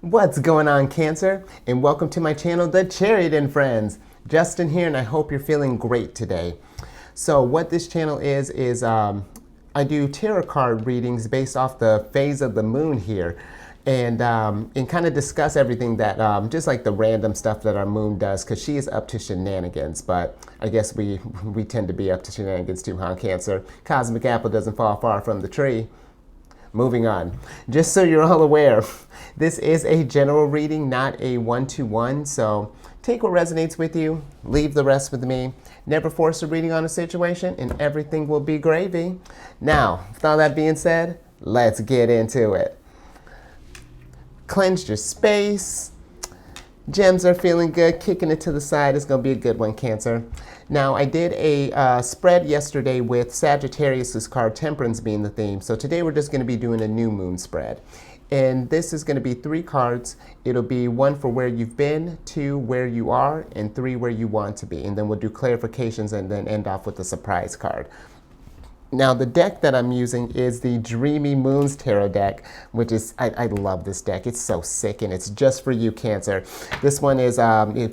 What's going on, Cancer? And welcome to my channel, The Chariot and Friends. Justin here, and I hope you're feeling great today. So what this channel is I do tarot card readings based off the phase of the moon here, and kind of discuss everything that, just like the random stuff that our moon does, because she is up to shenanigans, but I guess we tend to be up to shenanigans too, huh, Cancer? Cosmic apple doesn't fall far from the tree. Moving on. Just so you're all aware, this is a general reading, not a one-to-one, so take what resonates with you, leave the rest with me. Never force a reading on a situation, and everything will be gravy. Now, with all that being said, let's get into it. Cleanse your space. Gems are feeling good. Kicking it to the side is going to be a good one, Cancer. Now, I did a spread yesterday with Sagittarius's card, Temperance being the theme. So today we're just going to be doing a new moon spread. And this is going to be 3 cards. It'll be 1 for where you've been, 2 where you are, and 3 where you want to be. And then we'll do clarifications and then end off with a surprise card. Now, the deck that I'm using is the Dreamy Moons Tarot deck, which is, I love this deck. It's so sick, and it's just for you, Cancer. This one is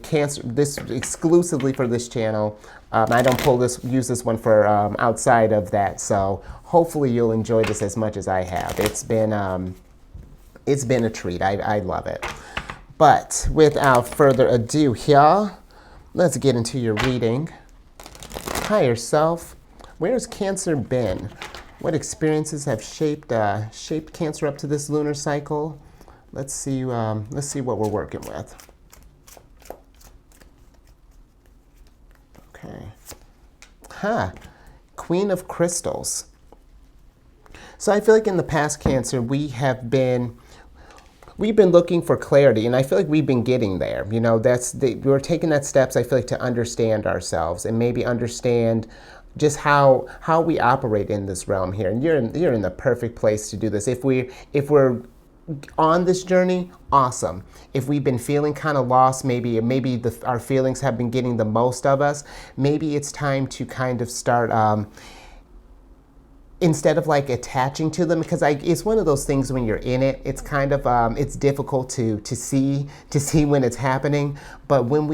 Cancer. This exclusively for this channel. I don't use this one for outside of that, so hopefully you'll enjoy this as much as I have. It's been a treat. I love it. But without further ado here, let's get into your reading. Higher self. Where's Cancer been? What experiences have shaped Cancer up to this lunar cycle? Let's see what we're working with. Okay. Queen of Crystals. So I feel like in the past, Cancer, we've been looking for clarity, and I feel like we've been getting there. You know, we're taking that steps, I feel like, to understand ourselves and maybe understand just how we operate in this realm here. And you're in the perfect place to do this. If we're on this journey, awesome. If we've been feeling kind of lost, maybe our feelings have been getting the most of us, maybe it's time to kind of start instead of like attaching to them, because it's one of those things when you're in it, it's kind of it's difficult to see when it's happening. But when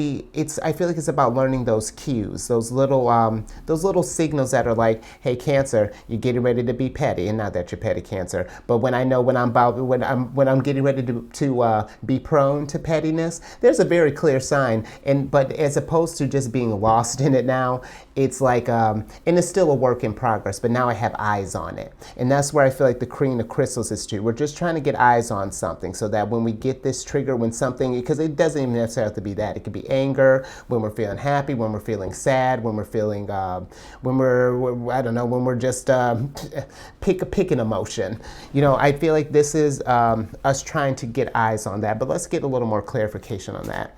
I feel like it's about learning those cues, those little signals that are like, hey, Cancer, you're getting ready to be petty, and not that you're petty, Cancer, but when I know when I'm getting ready to be prone to pettiness, there's a very clear sign. But as opposed to just being lost in it now, it's like and it's still a work in progress, but now I have eyes on it. And that's where I feel like the Queen of Crystals is too. We're just trying to get eyes on something, so that when we get this trigger, when something, because it doesn't even necessarily have to be that. It could be anger, when we're feeling happy, when we're feeling sad, when we're feeling, when we're just pick an emotion. You know, I feel like this is us trying to get eyes on that. But let's get a little more clarification on that.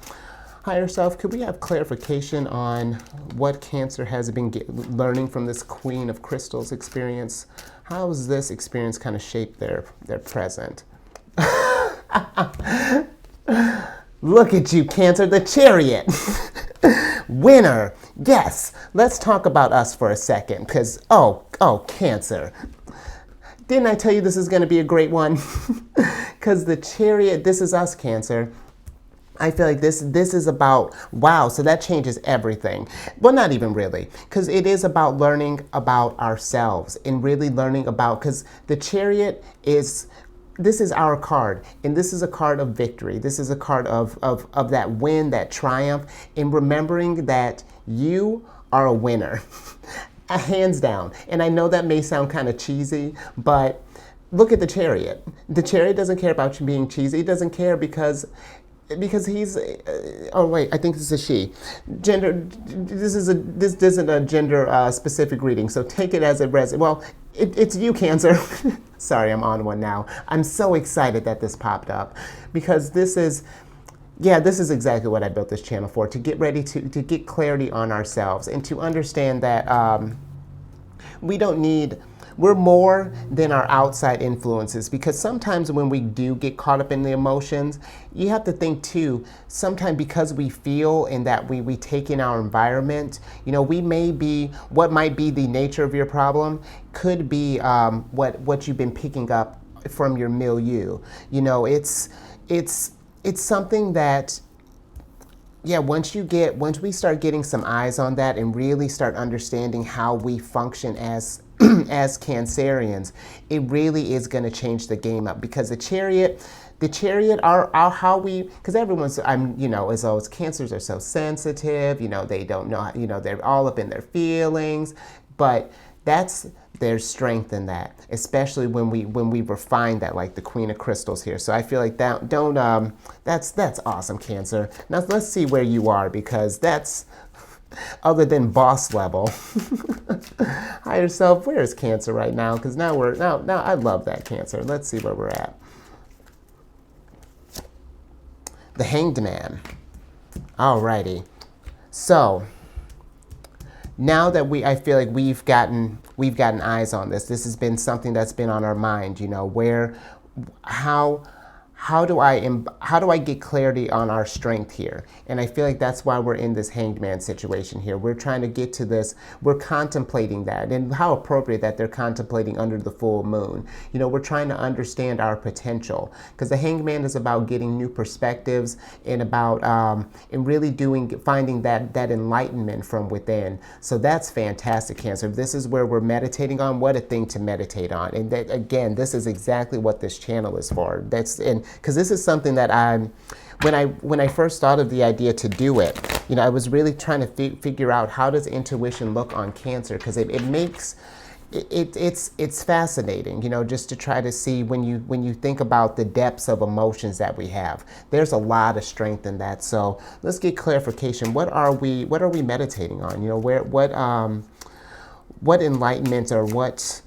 Higher self, could we have clarification on what Cancer has been learning from this Queen of Crystals experience? How has this experience kind of shaped their present? Look at you, Cancer, the Chariot. Winner. Yes. Let's talk about us for a second, because, oh, Cancer. Didn't I tell you this is going to be a great one? Because the Chariot, this is us, Cancer. I feel like this is about, wow, so that changes everything. Well, not even really, because it is about learning about ourselves and really learning about, because the Chariot this is our card, and this is a card of victory. This is a card of that win, that triumph, and remembering that you are a winner, hands down. And I know that may sound kind of cheesy, but look at the Chariot. The Chariot doesn't care about you being cheesy. He doesn't care because he's, oh wait, I think this is a she. Gender, this isn't a gender specific reading, so take it as it resonates. Well, it's you, Cancer. Sorry, I'm on one now. I'm so excited that this popped up, because this is exactly what I built this channel for, to get ready to get clarity on ourselves and to understand that we're more than our outside influences, because sometimes when we do get caught up in the emotions, you have to think too, sometimes because we feel and that we take in our environment, you know, what might be the nature of your problem could be what you've been picking up from your milieu. You know, it's it's something that, yeah, once we start getting some eyes on that and really start understanding how we function as as Cancerians, it really is going to change the game up, because the chariot are how we, because everyone's, as always, Cancers are so sensitive, they don't know, they're all up in their feelings, but there's strength in that, especially when we refine that, like the Queen of Crystals here. So I feel like that's awesome, Cancer. Now let's see where you are, because that's, other than boss level. Higher self, where is Cancer right now? Because now I love that, Cancer. Let's see where we're at. The Hanged Man. Alrighty. So now that I feel like we've gotten eyes on this. This has been something that's been on our mind. How do I get clarity on our strength here? And I feel like that's why we're in this Hanged Man situation here. We're trying to get to this. We're contemplating that, and how appropriate that they're contemplating under the full moon. We're trying to understand our potential, because the Hanged Man is about getting new perspectives and about and really finding that enlightenment from within. So that's fantastic, Cancer. This is where we're meditating on. What a thing to meditate on. And that, again, this is exactly what this channel is for. Because this is something that when I first thought of the idea to do it, I was really trying to figure out, how does intuition look on Cancer? Because it's fascinating, just to try to see, when you think about the depths of emotions that we have, there's a lot of strength in that. So let's get clarification. What are we meditating on? What enlightenment, or what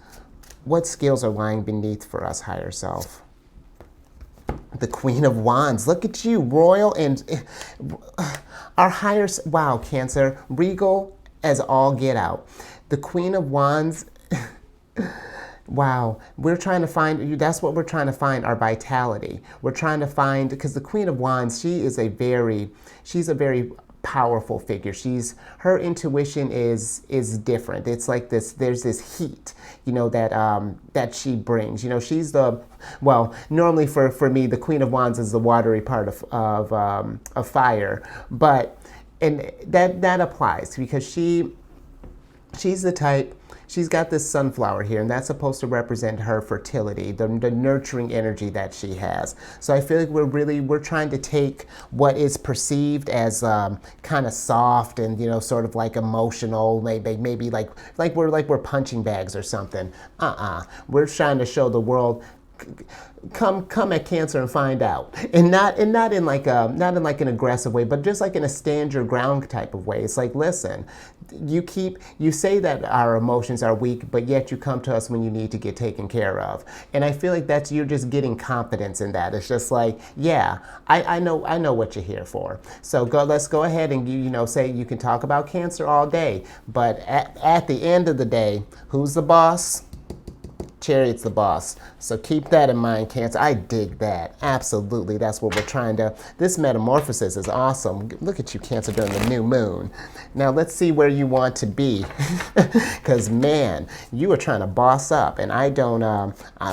skills are lying beneath for us, higher self? The Queen of Wands. Look at you, royal, and our higher, wow, Cancer, regal as all get out. The Queen of Wands. Wow, we're trying to find, that's what we're trying to find, our vitality. We're trying to find, because the Queen of Wands, she's a very powerful figure. Her intuition is different. It's like this, there's this heat, that she brings. She's normally for me, the Queen of Wands is the watery part of fire, and that applies, because she's the type. She's got this sunflower here, and that's supposed to represent her fertility, the nurturing energy that she has. So I feel like we're trying to take what is perceived as kind of soft and sort of like emotional, maybe like we're punching bags or something. We're trying to show the world. Come at Cancer and find out, and not in like an aggressive way, but just like in a stand your ground type of way. It's like, listen, you say that our emotions are weak, but yet you come to us when you need to get taken care of. And I feel like you're just getting confidence in that. It's just like, yeah, I know what you're here for. So let's go ahead and say you can talk about Cancer all day, but at the end of the day, who's the boss? Chariot's the boss. So keep that in mind, Cancer. I dig that. Absolutely. That's what we're trying to. This metamorphosis is awesome. Look at you, Cancer, during the new moon. Now let's see where you want to be. Because, man, you are trying to boss up. And I don't,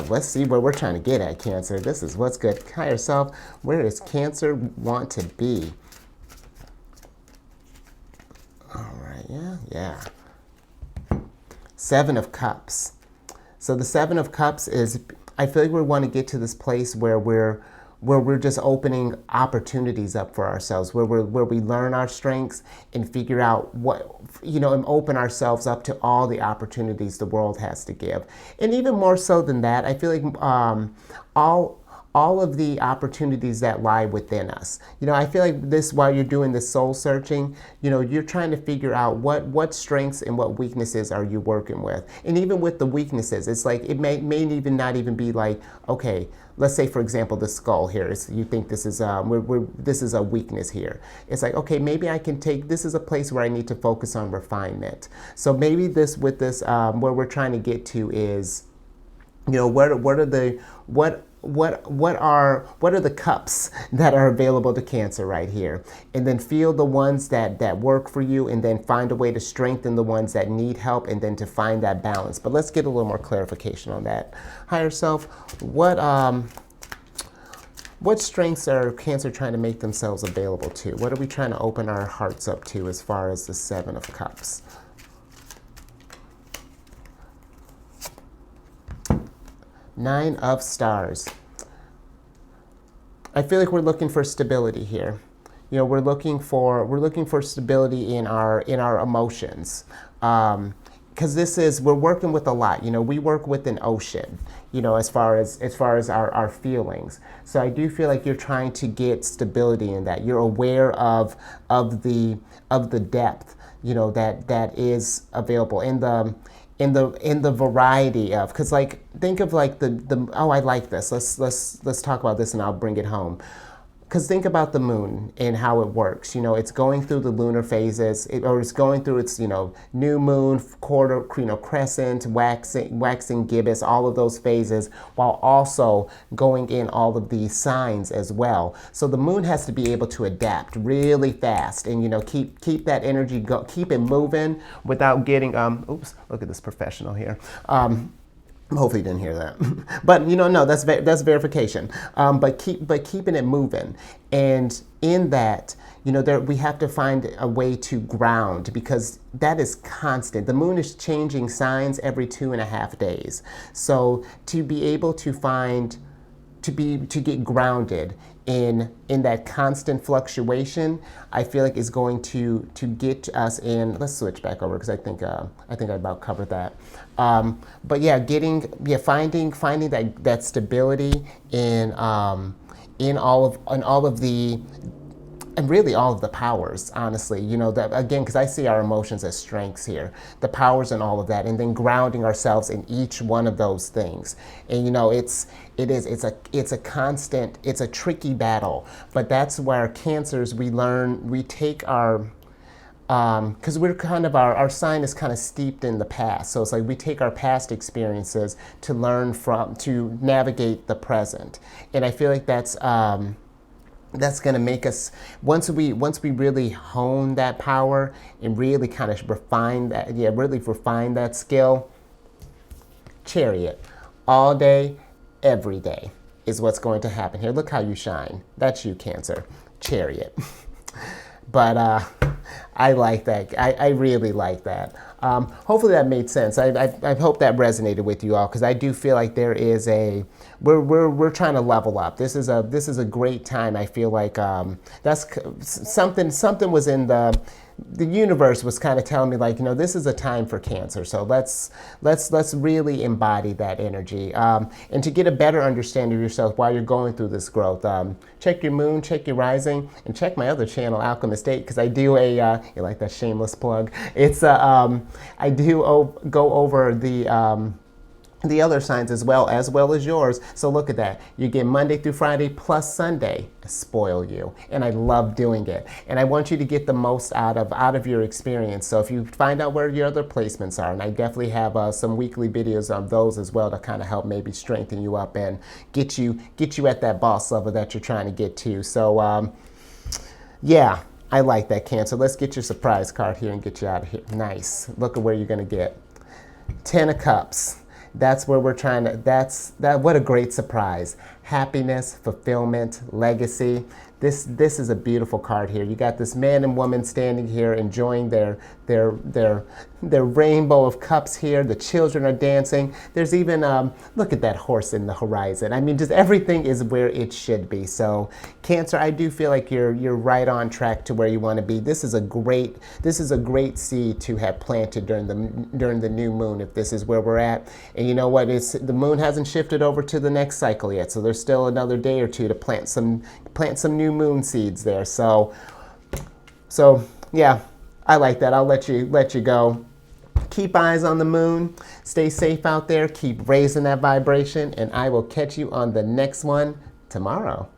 let's see where we're trying to get at, Cancer. This is what's good. Higher self, where does Cancer want to be? All right, yeah. Seven of Cups. So the Seven of Cups is, I feel like we want to get to this place where we're just opening opportunities up for ourselves, where we learn our strengths and figure out and open ourselves up to all the opportunities the world has to give. And even more so than that, I feel like all of the opportunities that lie within us. I feel like while you're doing this soul searching, you're trying to figure out what strengths and what weaknesses are you working with. And even with the weaknesses, it's like, it may even not even be like, okay, let's say, for example, the skull here, you think this is this is a weakness here. It's like, okay, maybe I can this is a place where I need to focus on refinement. So maybe where we're trying to get to is, what are the cups that are available to Cancer right here, and then feel the ones that work for you, and then find a way to strengthen the ones that need help, and then to find that balance. But let's get a little more clarification on that. Higher self, what What strengths are Cancer trying to make themselves available to? What are we trying to open our hearts up to as far as the Seven of Cups? Nine of Stars. I feel like we're looking for stability here. You know, we're looking for stability in our emotions. Because we're working with a lot. You know, we work with an ocean, you know, as far as our feelings. So I do feel like you're trying to get stability in that. You're aware of the depth, you know, that is available in the variety of, because like think of like the oh, I like this. Let's talk about this and I'll bring it home. Because think about the moon and how it works. You know, it's going through the lunar phases, or it's going through its, you know, new moon, quarter, you know, crescent, waxing gibbous, all of those phases, while also going in all of these signs as well. So the moon has to be able to adapt really fast, and you know, keep that energy keep it moving without getting oops, look at this professional here. Hopefully you didn't hear that, but you know, no, that's verification. But keeping it moving, and in that, you know, we have to find a way to ground, because that is constant. The moon is changing signs every 2.5 days, so to be able to to get grounded in that constant fluctuation, I feel like is going to get us in. Let's switch back over, because I think I about covered that. But yeah, finding that stability in all of the, and really all of the powers, honestly, you know, that again, because I see our emotions as strengths here, the powers and all of that, and then grounding ourselves in each one of those things. And you know, it's a constant, it's a tricky battle, but that's where Cancers, we take our, because we're kind of, our sign is kind of steeped in the past. So it's like we take our past experiences to learn from, to navigate the present. And I feel like that's going to make us, once we really hone that power and really kind of refine that skill. Chariot, all day, every day is what's going to happen here. Look how you shine. That's you, Cancer. Chariot. But I like that. I really like that. Hopefully that made sense. I hope that resonated with you all, because I do feel like there is we're trying to level up. This is a great time. I feel like that's something was in the universe was kind of telling me, like, you know, this is a time for Cancer. So let's really embody that energy, and to get a better understanding of yourself while you're going through this growth. Check your moon, check your rising, and check my other channel, Alchemist 8, because I do you like that shameless plug? It's I do go over the other signs as well as yours. So look at that. You get Monday through Friday plus Sunday. Spoil you. And I love doing it. And I want you to get the most out of your experience. So if you find out where your other placements are, and I definitely have some weekly videos of those as well to kind of help maybe strengthen you up and get you at that boss level that you're trying to get to. So yeah, I like that, Cancer. Let's get your surprise card here and get you out of here. Nice. Look at where you're going to get. 10 of Cups. That's where we're trying to, what a great surprise. Happiness, fulfillment, legacy. This is a beautiful card here. You got this man and woman standing here enjoying their rainbow of cups here. The children are dancing. There's even, look at that horse in the horizon. I mean, just everything is where it should be. So Cancer, I do feel like you're right on track to where you want to be. This is a great seed to have planted during the new moon, if this is where we're at. And you know what? The moon hasn't shifted over to the next cycle yet. So there's still another day or two to plant some new moon seeds there. So yeah, I like that. I'll let you go. Keep eyes on the moon. Stay safe out there. Keep raising that vibration, and I will catch you on the next one tomorrow.